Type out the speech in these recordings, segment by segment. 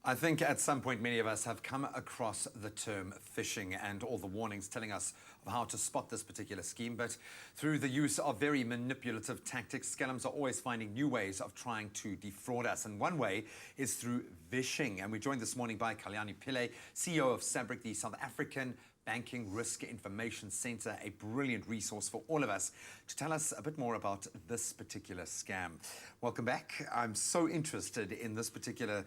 I think at some point many of us have come across the term phishing and all the warnings telling us of how to spot this particular scheme, but through the use of very manipulative tactics, scams are always finding new ways of trying to defraud us, and one way is through Vishing. And we're joined this morning by Kalyani Pillay, CEO of SABRIC, the South African Banking Risk Information Centre, a brilliant resource for all of us, to tell us a bit more about this particular scam. Welcome back. I'm so interested in this particular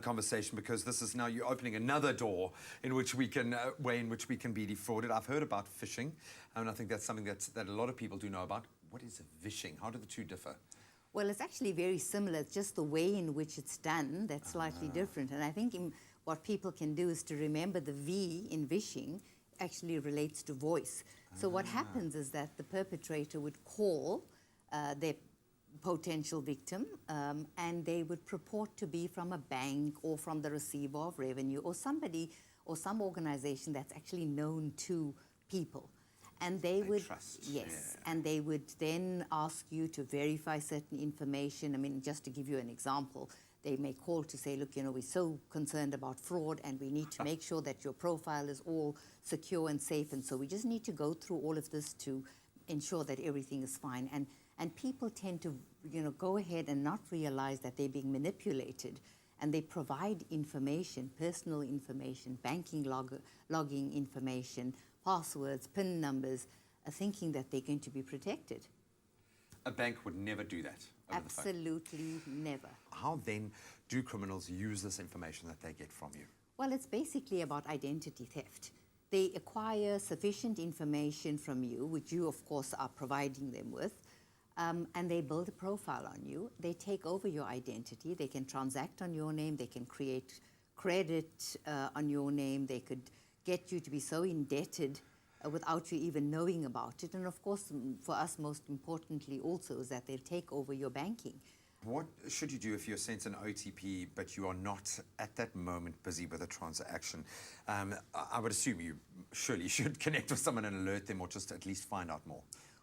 conversation because this is now you're opening another door in which we can, way in which we can be defrauded. I've heard about phishing, and I think that's something that a lot of people do know about. What is Vishing? How do the two differ? Well, it's actually very similar. It's just the way in which it's done that's slightly different. And I think what people can do is to remember the V in Vishing actually relates to voice. So what happens is that the perpetrator would call their potential victim and they would purport to be from a bank or from the receiver of revenue or somebody or some organization that's actually known to people. And they would, and they would then ask you to verify certain information. I mean, just to give you an example, they may call to say, look, you know, we're so concerned about fraud and we need to make sure that your profile is all secure and safe. And so we just need to go through all of this to ensure that everything is fine. And people tend to, you know, go ahead and not realize that they're being manipulated. And they provide information, personal information, banking logging information, passwords, PIN numbers, thinking that they're going to be protected. A bank would never do that over the phone. Absolutely never. How then do criminals use this information that they get from you? Well, it's basically about identity theft. They acquire sufficient information from you, which you, of course, are providing them with, and they build a profile on you. They take over your identity. They can transact on your name. They can create credit on your name. They could get you to be so indebted without you even knowing about it. And of course, for us, most importantly also, is that they'll take over your banking. What should you do if you're sent an OTP, but you are not at that moment busy with a transaction? I would assume you surely should connect with someone and alert them, or just at least find out more.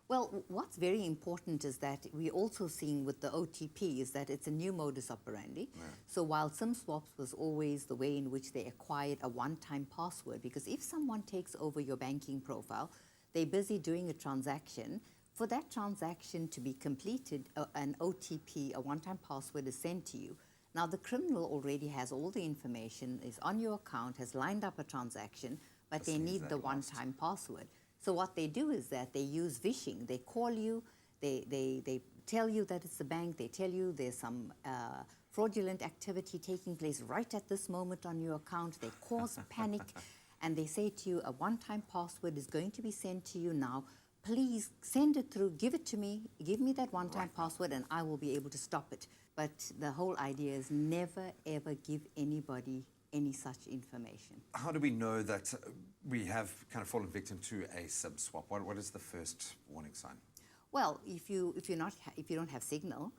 Well, what's very important is that we're also seeing with the OTP is that it's a new modus operandi. Yeah. So while SIM swaps was always the way in which they acquired a one-time password, because if someone takes over your banking profile, they're busy doing a transaction. For that transaction to be completed, an OTP, a one-time password, is sent to you. Now, the criminal already has all the information, is on your account, has lined up a transaction, but they need the one-time password. So what they do is that they use Vishing. They call you, they tell you that it's the bank, they tell you there's some fraudulent activity taking place right at this moment on your account. They cause panic, and they say to you, a one-time password is going to be sent to you now. Please send it through, give it to me, give me that one-time password, and I will be able to stop it. But the whole idea is never, ever give anybody any such information. How do we know that we have kind of fallen victim to a SIM swap? What is the first warning sign? Well, if you don't have signal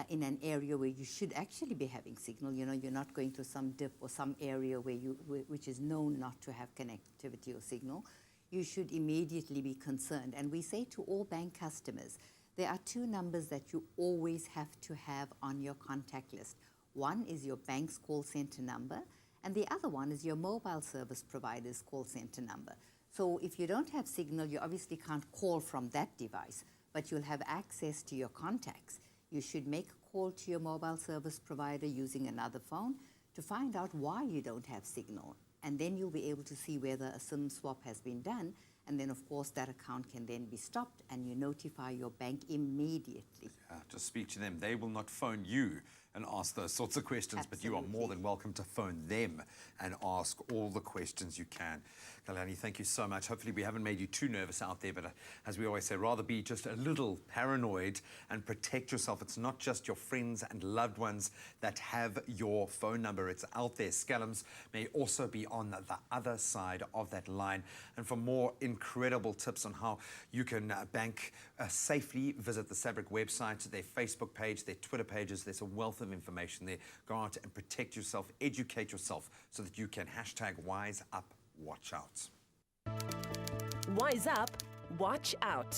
in an area where you should actually be having signal, you know, you're not going to some dip or some area which is known not to have connectivity or signal, you should immediately be concerned. And we say to all bank customers, there are two numbers that you always have to have on your contact list. One is your bank's call center number, and the other one is your mobile service provider's call center number. So if you don't have signal, you obviously can't call from that device, but you'll have access to your contacts. You should make a call to your mobile service provider using another phone to find out why you don't have signal. And then you'll be able to see whether a SIM swap has been done. And then, of course, that account can then be stopped and you notify your bank immediately. Yeah, just speak to them. They will not phone you and ask those sorts of questions, Absolutely. But you are more than welcome to phone them and ask all the questions you can. Kalyani, thank you so much. Hopefully we haven't made you too nervous out there, but as we always say, rather be just a little paranoid and protect yourself. It's not just your friends and loved ones that have your phone number. It's out there. Scams may also be on the other side of that line. And for more incredible tips on how you can bank safely, visit the SABRIC website, their Facebook page, their Twitter pages. There's a wealth of information there. Go out and protect yourself, educate yourself so that you can #WiseUp, watch out. Wise up, watch out.